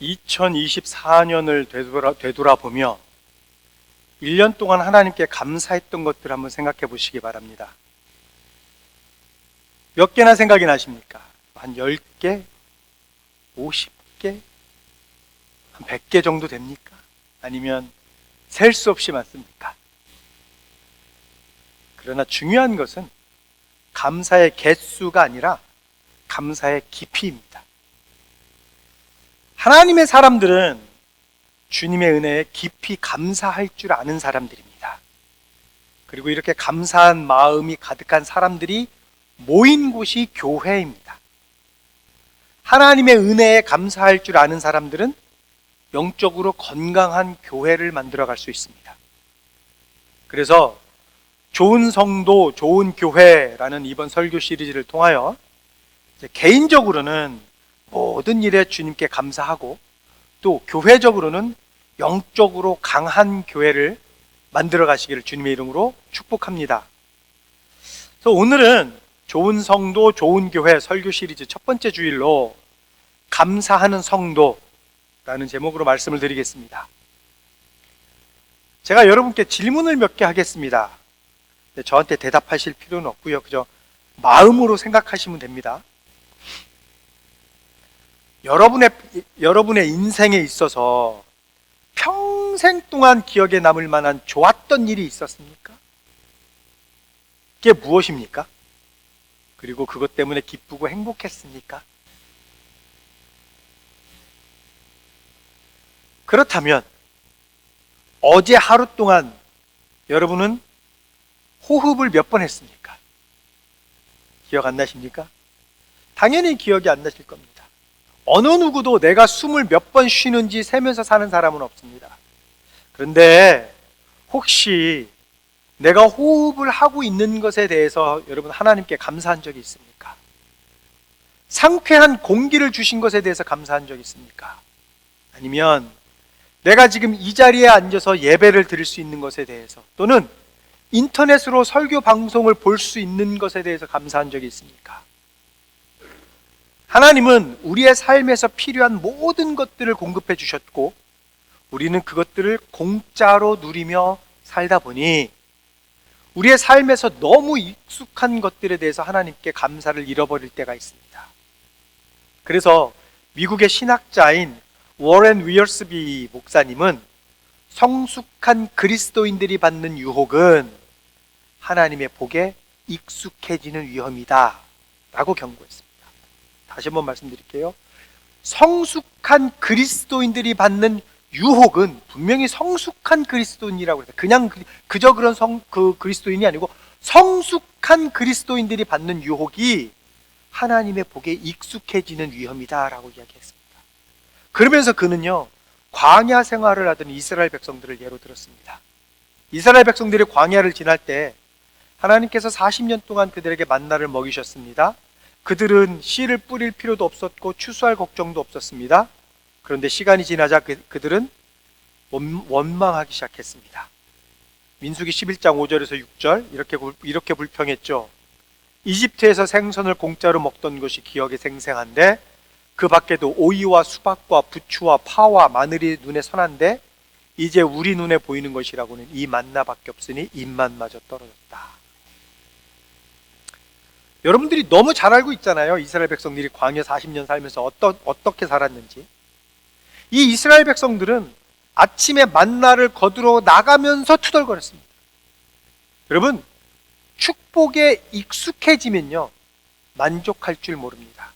2024년을 되돌아보며 1년 동안 하나님께 감사했던 것들을 한번 생각해 보시기 바랍니다. 몇 개나 생각이 나십니까? 한 10개? 50개? 한 100개 정도 됩니까? 아니면 셀 수 없이 많습니까? 그러나 중요한 것은 감사의 개수가 아니라 감사의 깊이입니다. 하나님의 사람들은 주님의 은혜에 깊이 감사할 줄 아는 사람들입니다. 그리고 이렇게 감사한 마음이 가득한 사람들이 모인 곳이 교회입니다. 하나님의 은혜에 감사할 줄 아는 사람들은 영적으로 건강한 교회를 만들어갈 수 있습니다. 그래서 좋은 성도, 좋은 교회라는 이번 설교 시리즈를 통하여 개인적으로는 모든 일에 주님께 감사하고 또 교회적으로는 영적으로 강한 교회를 만들어 가시기를 주님의 이름으로 축복합니다. 그래서 오늘은 좋은 성도, 좋은 교회 설교 시리즈 첫 번째 주일로 감사하는 성도라는 제목으로 말씀을 드리겠습니다. 제가 여러분께 질문을 몇 개 하겠습니다. 저한테 대답하실 필요는 없고요. 그저 마음으로 생각하시면 됩니다. 여러분의 인생에 있어서 평생 동안 기억에 남을 만한 좋았던 일이 있었습니까? 그게 무엇입니까? 그리고 그것 때문에 기쁘고 행복했습니까? 그렇다면 어제 하루 동안 여러분은 호흡을 몇 번 했습니까? 기억 안 나십니까? 당연히 기억이 안 나실 겁니다. 어느 누구도 내가 숨을 몇 번 쉬는지 세면서 사는 사람은 없습니다. 그런데 혹시 내가 호흡을 하고 있는 것에 대해서 여러분 하나님께 감사한 적이 있습니까? 상쾌한 공기를 주신 것에 대해서 감사한 적이 있습니까? 아니면 내가 지금 이 자리에 앉아서 예배를 드릴 수 있는 것에 대해서 또는 인터넷으로 설교 방송을 볼 수 있는 것에 대해서 감사한 적이 있습니까? 하나님은 우리의 삶에서 필요한 모든 것들을 공급해 주셨고 우리는 그것들을 공짜로 누리며 살다 보니 우리의 삶에서 너무 익숙한 것들에 대해서 하나님께 감사를 잃어버릴 때가 있습니다. 그래서 미국의 신학자인 워렌 위얼스비 목사님은 성숙한 그리스도인들이 받는 유혹은 하나님의 복에 익숙해지는 위험이다 라고 경고했습니다. 다시 한번 말씀드릴게요. 성숙한 그리스도인들이 받는 유혹은 분명히 성숙한 그리스도인이라고 해서 그냥 그저 그런 그리스도인이 아니고 성숙한 그리스도인들이 받는 유혹이 하나님의 복에 익숙해지는 위험이다라고 이야기했습니다. 그러면서 그는요 광야 생활을 하던 이스라엘 백성들을 예로 들었습니다. 이스라엘 백성들이 광야를 지날 때 하나님께서 40년 동안 그들에게 만나를 먹이셨습니다. 그들은 씨를 뿌릴 필요도 없었고 추수할 걱정도 없었습니다. 그런데 시간이 지나자 그들은 원망하기 시작했습니다. 민수기 11장 5절에서 6절 이렇게 불평했죠. 이집트에서 생선을 공짜로 먹던 것이 기억에 생생한데 그 밖에도 오이와 수박과 부추와 파와 마늘이 눈에 선한데 이제 우리 눈에 보이는 것이라고는 이 만나밖에 없으니 입맛마저 떨어졌다. 여러분들이 너무 잘 알고 있잖아요. 이스라엘 백성들이 광야 40년 살면서 어떻게 살았는지. 이 이스라엘 백성들은 아침에 만나를 거두러 나가면서 투덜거렸습니다. 여러분, 축복에 익숙해지면요 만족할 줄 모릅니다.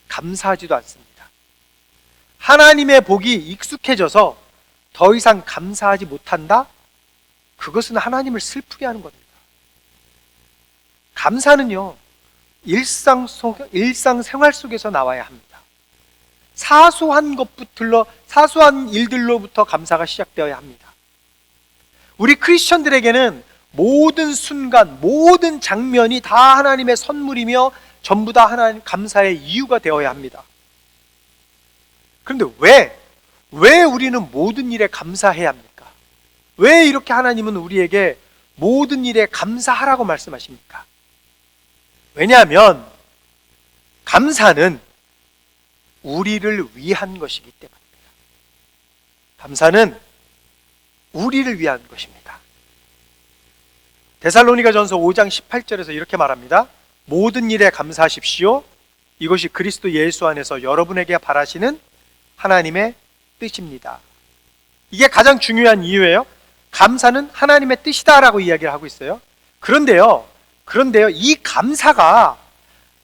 감사하지도 않습니다. 하나님의 복이 익숙해져서 더 이상 감사하지 못한다? 그것은 하나님을 슬프게 하는 겁니다. 감사는요 일상생활 속에서 나와야 합니다. 사소한 일들로부터 감사가 시작되어야 합니다. 우리 크리스천들에게는 모든 순간, 모든 장면이 다 하나님의 선물이며 전부 다 하나님 감사의 이유가 되어야 합니다. 그런데 왜 우리는 모든 일에 감사해야 합니까? 왜 이렇게 하나님은 우리에게 모든 일에 감사하라고 말씀하십니까? 왜냐하면 감사는 우리를 위한 것이기 때문입니다. 감사는 우리를 위한 것입니다. 데살로니가전서 5장 18절에서 이렇게 말합니다. 모든 일에 감사하십시오. 이것이 그리스도 예수 안에서 여러분에게 바라시는 하나님의 뜻입니다. 이게 가장 중요한 이유예요. 감사는 하나님의 뜻이다라고 이야기를 하고 있어요. 그런데요, 이 감사가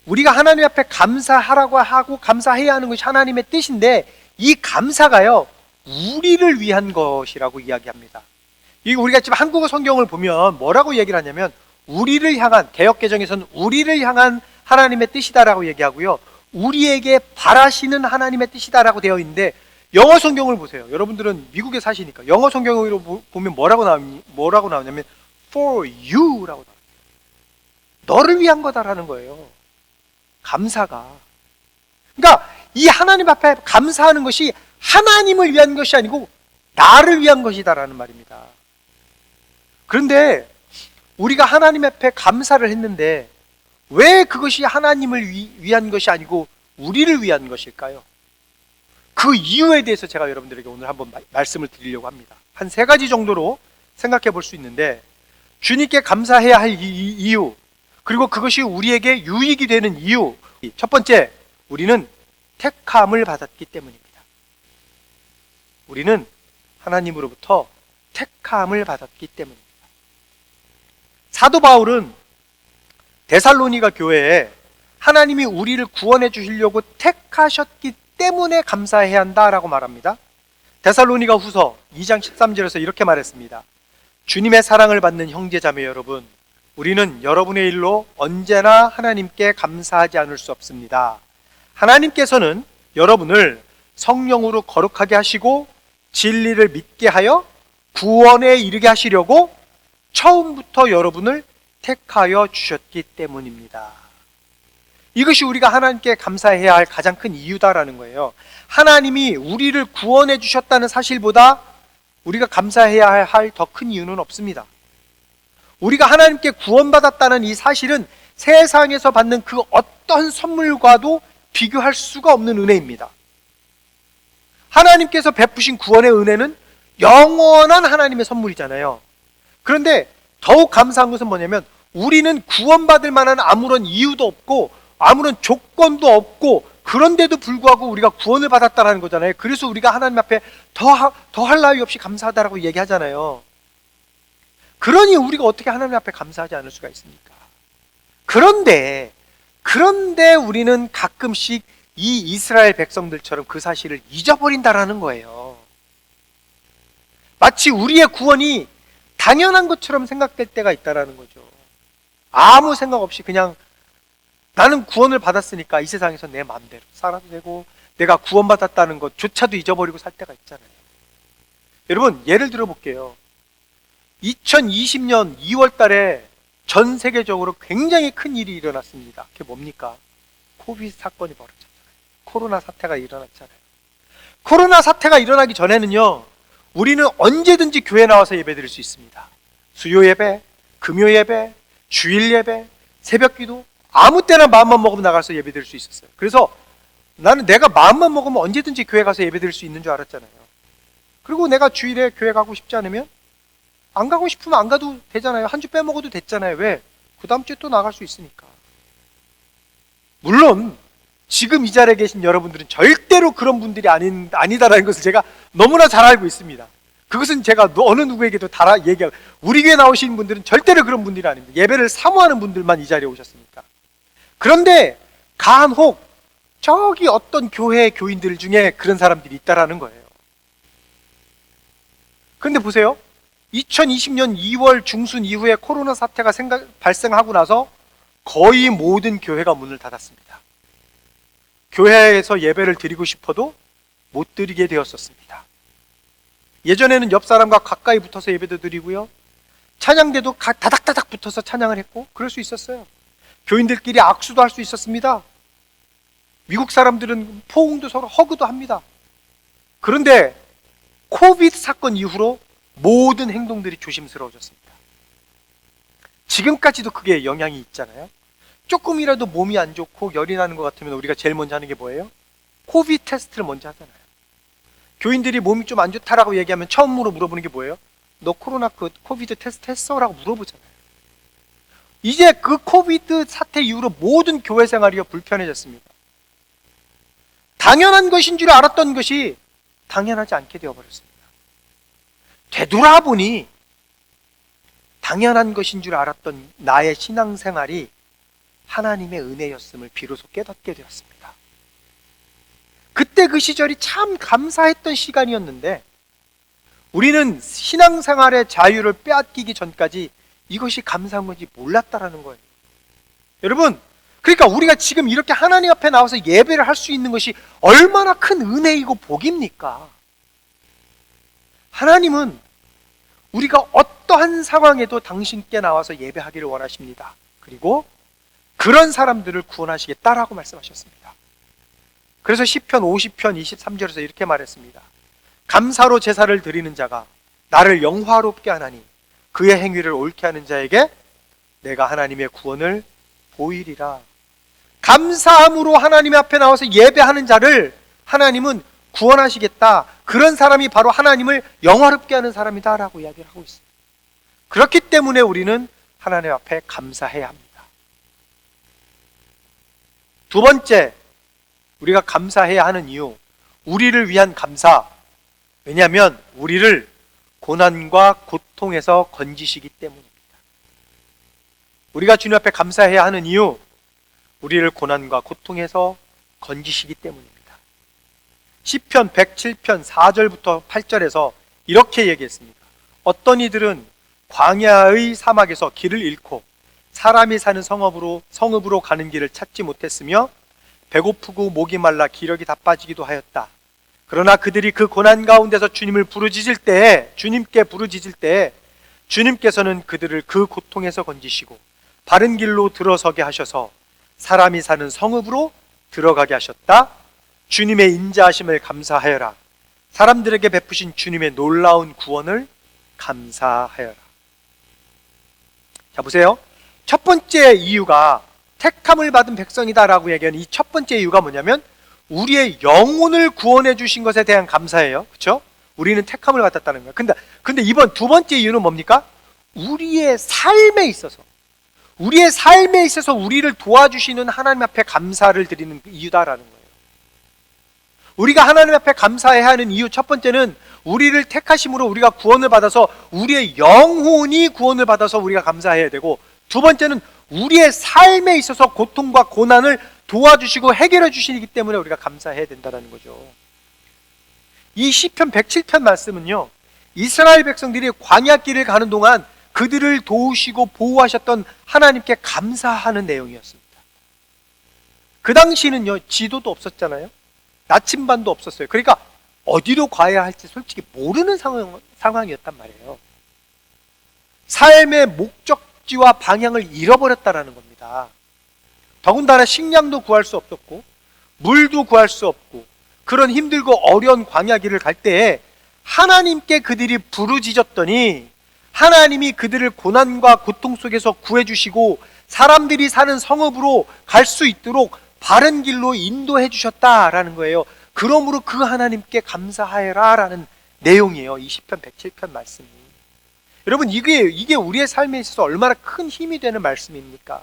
우리가 하나님 앞에 감사하라고 하고 감사해야 하는 것이 하나님의 뜻인데, 이 감사가요, 우리를 위한 것이라고 이야기합니다. 이거 우리가 지금 한국어 성경을 보면 뭐라고 얘기를 하냐면, 우리를 향한, 개역개정에서는 우리를 향한 하나님의 뜻이다라고 얘기하고요, 우리에게 바라시는 하나님의 뜻이다라고 되어 있는데, 영어 성경을 보세요. 여러분들은 미국에 사시니까 영어 성경으로 보면 뭐라고 나오냐면 for you라고 나와요. 너를 위한 거다라는 거예요. 감사가. 그러니까 이 하나님 앞에 감사하는 것이 하나님을 위한 것이 아니고 나를 위한 것이다라는 말입니다. 그런데 우리가 하나님 앞에 감사를 했는데 왜 그것이 하나님을 위한 것이 아니고 우리를 위한 것일까요? 그 이유에 대해서 제가 여러분들에게 오늘 한번 말씀을 드리려고 합니다. 한 3가지 정도로 생각해 볼 수 있는데, 주님께 감사해야 할 이유, 그리고 그것이 우리에게 유익이 되는 이유. 첫 번째, 우리는 택함을 받았기 때문입니다. 우리는 하나님으로부터 택함을 받았기 때문입니다. 사도 바울은 데살로니가 교회에 하나님이 우리를 구원해 주시려고 택하셨기 때문에 감사해야 한다라고 말합니다. 데살로니가 후서 2장 13절에서 이렇게 말했습니다. 주님의 사랑을 받는 형제자매 여러분, 우리는 여러분의 일로 언제나 하나님께 감사하지 않을 수 없습니다. 하나님께서는 여러분을 성령으로 거룩하게 하시고 진리를 믿게 하여 구원에 이르게 하시려고 처음부터 여러분을 택하여 주셨기 때문입니다. 이것이 우리가 하나님께 감사해야 할 가장 큰 이유다라는 거예요. 하나님이 우리를 구원해 주셨다는 사실보다 우리가 감사해야 할 더 큰 이유는 없습니다. 우리가 하나님께 구원받았다는 이 사실은 세상에서 받는 그 어떤 선물과도 비교할 수가 없는 은혜입니다. 하나님께서 베푸신 구원의 은혜는 영원한 하나님의 선물이잖아요. 그런데 더욱 감사한 것은 뭐냐면, 우리는 구원받을 만한 아무런 이유도 없고 아무런 조건도 없고, 그런데도 불구하고 우리가 구원을 받았다는 거잖아요. 그래서 우리가 하나님 앞에 더할 나위 없이 감사하다라고 얘기하잖아요. 그러니 우리가 어떻게 하나님 앞에 감사하지 않을 수가 있습니까? 그런데 우리는 가끔씩 이 이스라엘 백성들처럼 그 사실을 잊어버린다라는 거예요. 마치 우리의 구원이 당연한 것처럼 생각될 때가 있다라는 거죠. 아무 생각 없이 그냥 나는 구원을 받았으니까 이 세상에서 내 마음대로 살아도 되고, 내가 구원받았다는 것조차도 잊어버리고 살 때가 있잖아요. 여러분, 예를 들어 볼게요. 2020년 2월 달에 전 세계적으로 굉장히 큰 일이 일어났습니다. 그게 뭡니까? 코비드 사건이 벌어졌잖아요. 코로나 사태가 일어났잖아요. 코로나 사태가 일어나기 전에는요, 우리는 언제든지 교회 나와서 예배 드릴 수 있습니다. 수요 예배, 금요 예배, 주일 예배, 새벽 기도, 아무 때나 마음만 먹으면 나가서 예배 드릴 수 있었어요. 그래서 나는 내가 마음만 먹으면 언제든지 교회 가서 예배 드릴 수 있는 줄 알았잖아요. 그리고 내가 주일에 교회 가고 싶지 않으면 안 가고 싶으면 안 가도 되잖아요. 한 주 빼먹어도 됐잖아요. 왜? 그 다음 주에 또 나갈 수 있으니까. 물론 지금 이 자리에 계신 여러분들은 절대로 그런 분들이 아니다라는 것을 제가 너무나 잘 알고 있습니다. 그것은 제가 어느 누구에게도 다 얘기하고, 우리 교회 나오신 분들은 절대로 그런 분들이 아닙니다. 예배를 사모하는 분들만 이 자리에 오셨으니까. 그런데 간혹 저기 어떤 교회 교인들 중에 그런 사람들이 있다라는 거예요. 그런데 보세요. 2020년 2월 중순 이후에 코로나 사태가 발생하고 나서 거의 모든 교회가 문을 닫았습니다. 교회에서 예배를 드리고 싶어도 못 드리게 되었었습니다. 예전에는 옆 사람과 가까이 붙어서 예배도 드리고요, 찬양대도 다닥다닥 붙어서 찬양을 했고 그럴 수 있었어요. 교인들끼리 악수도 할 수 있었습니다. 미국 사람들은 포옹도 서로 허그도 합니다. 그런데 코비드 사건 이후로 모든 행동들이 조심스러워졌습니다. 지금까지도 그게 영향이 있잖아요. 조금이라도 몸이 안 좋고 열이 나는 것 같으면 우리가 제일 먼저 하는 게 뭐예요? 코비드 테스트를 먼저 하잖아요. 교인들이 몸이 좀 안 좋다라고 얘기하면 처음으로 물어보는 게 뭐예요? 너 코비드 테스트 했어? 라고 물어보잖아요. 이제 그 코비드 사태 이후로 모든 교회 생활이 불편해졌습니다. 당연한 것인 줄 알았던 것이 당연하지 않게 되어버렸습니다. 되돌아보니 당연한 것인 줄 알았던 나의 신앙생활이 하나님의 은혜였음을 비로소 깨닫게 되었습니다. 그때 그 시절이 참 감사했던 시간이었는데 우리는 신앙생활의 자유를 빼앗기기 전까지 이것이 감사한 건지 몰랐다라는 거예요. 여러분, 그러니까 우리가 지금 이렇게 하나님 앞에 나와서 예배를 할 수 있는 것이 얼마나 큰 은혜이고 복입니까? 하나님은 우리가 어떠한 상황에도 당신께 나와서 예배하기를 원하십니다. 그리고 그런 사람들을 구원하시겠다라고 말씀하셨습니다. 그래서 시편 50편 23절에서 이렇게 말했습니다. 감사로 제사를 드리는 자가 나를 영화롭게 하나니 그의 행위를 옳게 하는 자에게 내가 하나님의 구원을 보이리라. 감사함으로 하나님 앞에 나와서 예배하는 자를 하나님은 구원하시겠다. 그런 사람이 바로 하나님을 영화롭게 하는 사람이다 라고 이야기를 하고 있습니다. 그렇기 때문에 우리는 하나님 앞에 감사해야 합니다. 두 번째, 우리가 감사해야 하는 이유, 우리를 위한 감사. 왜냐하면 우리를 고난과 고통에서 건지시기 때문입니다. 우리가 주님 앞에 감사해야 하는 이유, 우리를 고난과 고통에서 건지시기 때문입니다. 시편 107편 4절부터 8절에서 이렇게 얘기했습니다. 어떤 이들은 광야의 사막에서 길을 잃고 사람이 사는 성읍으로 가는 길을 찾지 못했으며 배고프고 목이 말라 기력이 다 빠지기도 하였다. 그러나 그들이 그 고난 가운데서 주님께 부르짖을 때 주님께서는 그들을 그 고통에서 건지시고 바른 길로 들어서게 하셔서 사람이 사는 성읍으로 들어가게 하셨다. 주님의 인자하심을 감사하여라. 사람들에게 베푸신 주님의 놀라운 구원을 감사하여라. 자, 보세요. 첫 번째 이유가 택함을 받은 백성이다라고 얘기하는 이 첫 번째 이유가 뭐냐면 우리의 영혼을 구원해 주신 것에 대한 감사예요. 그렇죠? 우리는 택함을 받았다는 거예요. 근데 이번 두 번째 이유는 뭡니까? 우리의 삶에 있어서 우리를 도와주시는 하나님 앞에 감사를 드리는 이유다라는 거예요. 우리가 하나님 앞에 감사해야 하는 이유 첫 번째는 우리를 택하심으로 우리가 구원을 받아서 우리의 영혼이 구원을 받아서 우리가 감사해야 되고, 두 번째는 우리의 삶에 있어서 고통과 고난을 도와주시고 해결해 주시기 때문에 우리가 감사해야 된다는 거죠. 이 시편 107편 말씀은요, 이스라엘 백성들이 광야길을 가는 동안 그들을 도우시고 보호하셨던 하나님께 감사하는 내용이었습니다. 그 당시는요, 지도도 없었잖아요. 나침반도 없었어요. 그러니까 어디로 가야 할지 솔직히 모르는 상황이었단 말이에요. 삶의 목적지와 방향을 잃어버렸다라는 겁니다. 더군다나 식량도 구할 수 없었고 물도 구할 수 없고 그런 힘들고 어려운 광야길을 갈 때에 하나님께 그들이 부르짖었더니 하나님이 그들을 고난과 고통 속에서 구해주시고 사람들이 사는 성읍으로 갈 수 있도록 바른 길로 인도해 주셨다라는 거예요. 그러므로 그 하나님께 감사하여라 라는 내용이에요. 이 시편 107편 말씀이. 여러분, 이게 우리의 삶에 있어서 얼마나 큰 힘이 되는 말씀입니까?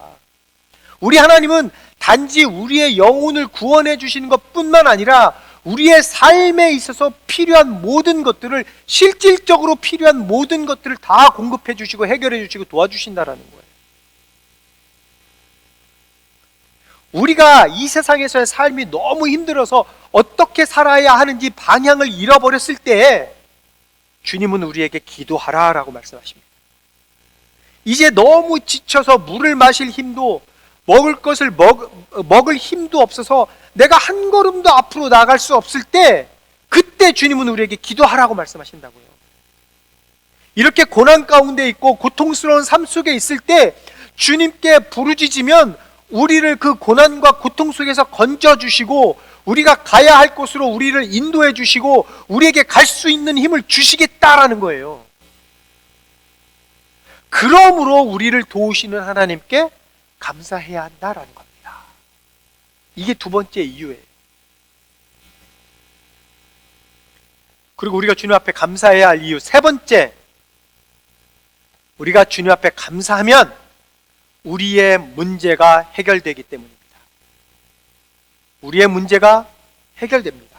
우리 하나님은 단지 우리의 영혼을 구원해 주시는 것뿐만 아니라 우리의 삶에 있어서 필요한 모든 것들을, 실질적으로 필요한 모든 것들을 다 공급해 주시고 해결해 주시고 도와주신다라는 거예요. 우리가 이 세상에서의 삶이 너무 힘들어서 어떻게 살아야 하는지 방향을 잃어버렸을 때 주님은 우리에게 기도하라라고 말씀하십니다. 이제 너무 지쳐서 물을 마실 힘도, 먹을 것을 먹을 힘도 없어서 내가 한 걸음도 앞으로 나갈 수 없을 때, 그때 주님은 우리에게 기도하라고 말씀하신다고요. 이렇게 고난 가운데 있고 고통스러운 삶 속에 있을 때 주님께 부르짖으면 우리를 그 고난과 고통 속에서 건져주시고 우리가 가야 할 곳으로 우리를 인도해 주시고 우리에게 갈 수 있는 힘을 주시겠다라는 거예요. 그러므로 우리를 도우시는 하나님께 감사해야 한다라는 겁니다. 이게 두 번째 이유예요. 그리고 우리가 주님 앞에 감사해야 할 이유 세 번째, 우리가 주님 앞에 감사하면 우리의 문제가 해결되기 때문입니다. 우리의 문제가 해결됩니다.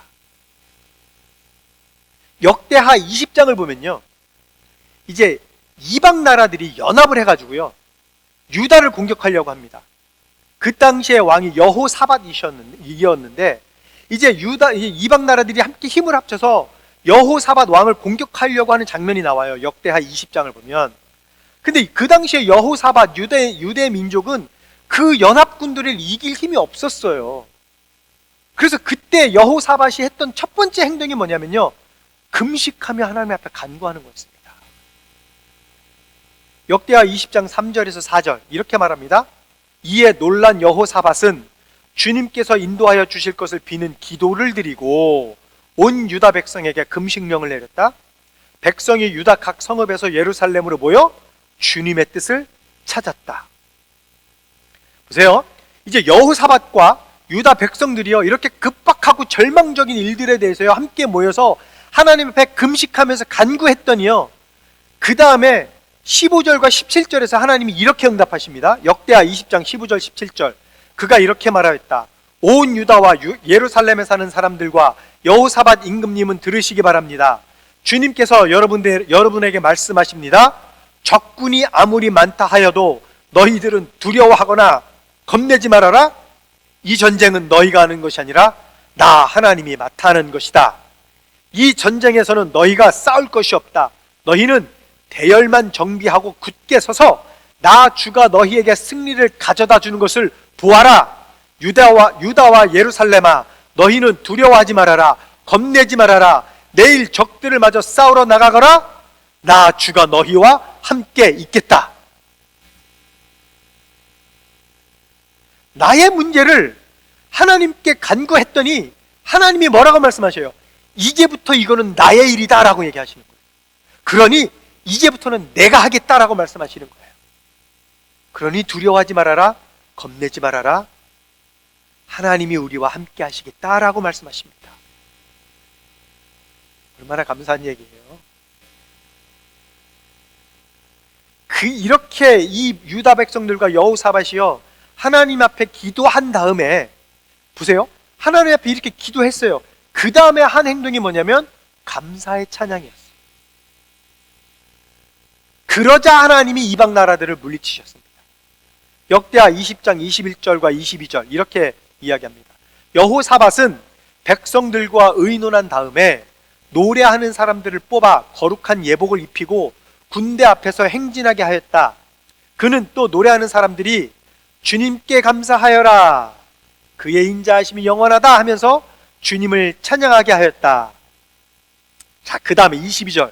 역대하 20장을 보면요, 이제 이방 나라들이 연합을 해가지고요 유다를 공격하려고 합니다. 그 당시에 왕이 여호사밧이었는데 이제 이방 나라들이 함께 힘을 합쳐서 여호사밧 왕을 공격하려고 하는 장면이 나와요. 역대하 20장을 보면. 근데 그 당시에 여호사밧 유대 민족은 그 연합군들을 이길 힘이 없었어요. 그래서 그때 여호사밧이 했던 첫 번째 행동이 뭐냐면요, 금식하며 하나님 앞에 간구하는 거였습니다. 역대하 20장 3절에서 4절 이렇게 말합니다. 이에 놀란 여호사밧은 주님께서 인도하여 주실 것을 비는 기도를 드리고 온 유다 백성에게 금식령을 내렸다. 백성이 유다 각 성읍에서 예루살렘으로 모여 주님의 뜻을 찾았다. 보세요. 이제 여호사밧과 유다 백성들이요 이렇게 급박하고 절망적인 일들에 대해서요 함께 모여서 하나님 앞에 금식하면서 간구했더니요, 그 다음에 15절과 17절에서 하나님이 이렇게 응답하십니다. 역대하 20장 15절 17절 그가 이렇게 말하였다. 온 유다와 예루살렘에 사는 사람들과 여호사밧 임금님은 들으시기 바랍니다. 주님께서 여러분에게 말씀하십니다. 적군이 아무리 많다 하여도 너희들은 두려워하거나 겁내지 말아라. 이 전쟁은 너희가 하는 것이 아니라 나 하나님이 맡아 하는 것이다. 이 전쟁에서는 너희가 싸울 것이 없다. 너희는 대열만 정비하고 굳게 서서 나 주가 너희에게 승리를 가져다 주는 것을 보아라. 유다와 예루살렘아, 너희는 두려워하지 말아라. 겁내지 말아라. 내일 적들을 마저 싸우러 나가거라. 나 주가 너희와 함께 있겠다. 나의 문제를 하나님께 간구했더니 하나님이 뭐라고 말씀하셔요? 이제부터 이거는 나의 일이다 라고 얘기하시는 거예요. 그러니 이제부터는 내가 하겠다라고 말씀하시는 거예요. 그러니 두려워하지 말아라. 겁내지 말아라. 하나님이 우리와 함께 하시겠다라고 말씀하십니다. 얼마나 감사한 얘기예요. 이렇게 이 유다 백성들과 여호사밧이요 하나님 앞에 기도한 다음에 보세요. 하나님 앞에 이렇게 기도했어요. 그 다음에 한 행동이 뭐냐면 감사의 찬양이었어요. 그러자 하나님이 이방 나라들을 물리치셨습니다. 역대하 20장 21절과 22절 이렇게 이야기합니다. 여호사밧은 백성들과 의논한 다음에 노래하는 사람들을 뽑아 거룩한 예복을 입히고 군대 앞에서 행진하게 하였다. 그는 또 노래하는 사람들이 주님께 감사하여라. 그의 인자하심이 영원하다 하면서 주님을 찬양하게 하였다. 자, 그 다음에 22절.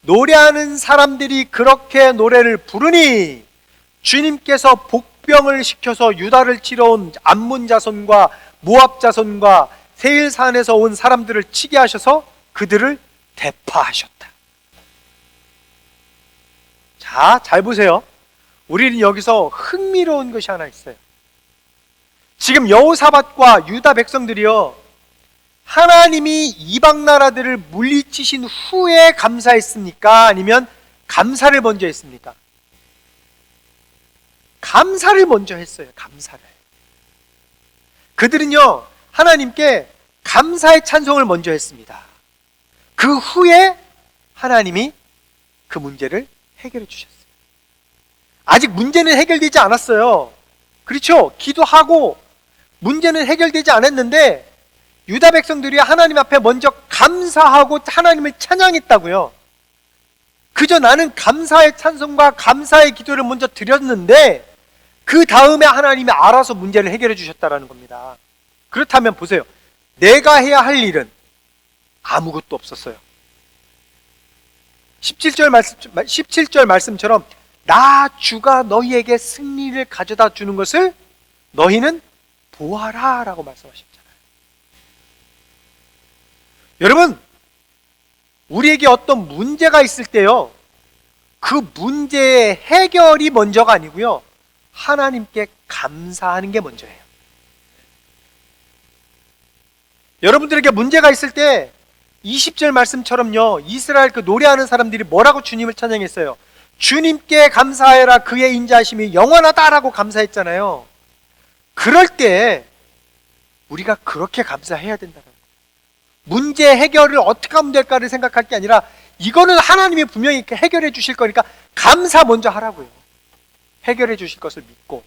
노래하는 사람들이 그렇게 노래를 부르니 주님께서 복병을 시켜서 유다를 치러 온 암몬 자손과 모압 자손과 세일산에서 온 사람들을 치게 하셔서 그들을 대파하셨다. 자, 잘 보세요. 우리는 여기서 흥미로운 것이 하나 있어요. 지금 여호사밧과 유다 백성들이요 하나님이 이방 나라들을 물리치신 후에 감사했습니까? 아니면 감사를 먼저 했습니까? 감사를 먼저 했어요. 감사를. 그들은요 하나님께 감사의 찬송을 먼저 했습니다. 그 후에 하나님이 그 문제를 해결해 주셨어요. 아직 문제는 해결되지 않았어요. 그렇죠? 기도하고 문제는 해결되지 않았는데 유다 백성들이 하나님 앞에 먼저 감사하고 하나님을 찬양했다고요. 그저 나는 감사의 찬송과 감사의 기도를 먼저 드렸는데 그 다음에 하나님이 알아서 문제를 해결해 주셨다는 겁니다. 그렇다면 보세요. 내가 해야 할 일은 아무것도 없었어요. 17절 말씀처럼 나 주가 너희에게 승리를 가져다 주는 것을 너희는 보아라 라고 말씀하셨잖아요. 여러분, 우리에게 어떤 문제가 있을 때요 그 문제의 해결이 먼저가 아니고요 하나님께 감사하는 게 먼저예요. 여러분들에게 문제가 있을 때 20절 말씀처럼요, 이스라엘 그 노래하는 사람들이 뭐라고 주님을 찬양했어요? 주님께 감사해라, 그의 인자하심이 영원하다라고 감사했잖아요. 그럴 때 우리가 그렇게 감사해야 된다는 거예요. 문제 해결을 어떻게 하면 될까를 생각할 게 아니라 이거는 하나님이 분명히 해결해 주실 거니까 감사 먼저 하라고요. 해결해 주실 것을 믿고.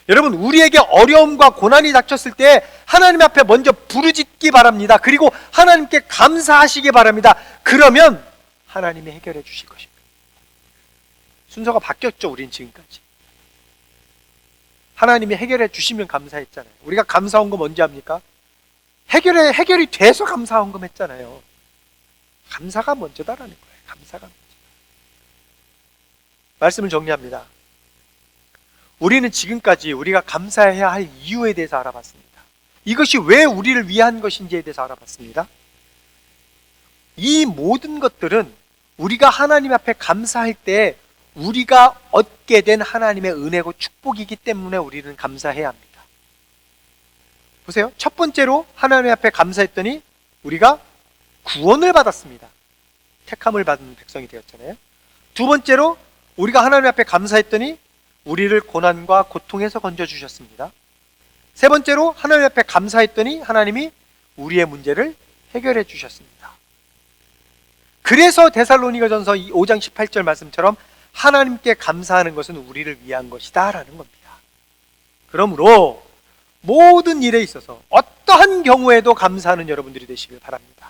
여러분, 우리에게 어려움과 고난이 닥쳤을 때 하나님 앞에 먼저 부르짖기 바랍니다. 그리고 하나님께 감사하시기 바랍니다. 그러면 하나님이 해결해 주실 것입니다. 순서가 바뀌었죠, 우린 지금까지. 하나님이 해결해 주시면 감사했잖아요. 우리가 감사한 거 뭔지 압니까? 해결이 돼서 감사한 거 했잖아요. 감사가 먼저다라는 거예요. 감사가 먼저. 말씀을 정리합니다. 우리는 지금까지 우리가 감사해야 할 이유에 대해서 알아봤습니다. 이것이 왜 우리를 위한 것인지에 대해서 알아봤습니다. 이 모든 것들은 우리가 하나님 앞에 감사할 때 우리가 얻게 된 하나님의 은혜고 축복이기 때문에 우리는 감사해야 합니다. 보세요. 첫 번째로 하나님 앞에 감사했더니 우리가 구원을 받았습니다. 택함을 받은 백성이 되었잖아요. 두 번째로 우리가 하나님 앞에 감사했더니 우리를 고난과 고통에서 건져주셨습니다. 세 번째로 하나님 앞에 감사했더니 하나님이 우리의 문제를 해결해 주셨습니다. 그래서 데살로니가전서 5장 18절 말씀처럼 하나님께 감사하는 것은 우리를 위한 것이다 라는 겁니다. 그러므로 모든 일에 있어서 어떠한 경우에도 감사하는 여러분들이 되시길 바랍니다.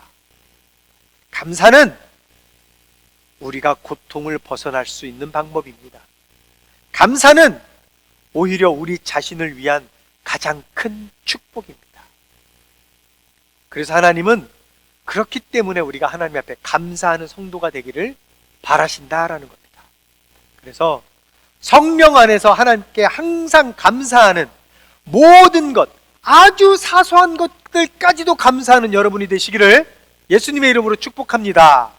감사는 우리가 고통을 벗어날 수 있는 방법입니다. 감사는 오히려 우리 자신을 위한 가장 큰 축복입니다. 그래서 하나님은 그렇기 때문에 우리가 하나님 앞에 감사하는 성도가 되기를 바라신다라는 겁니다. 그래서 성령 안에서 하나님께 항상 감사하는 모든 것, 아주 사소한 것들까지도 감사하는 여러분이 되시기를 예수님의 이름으로 축복합니다.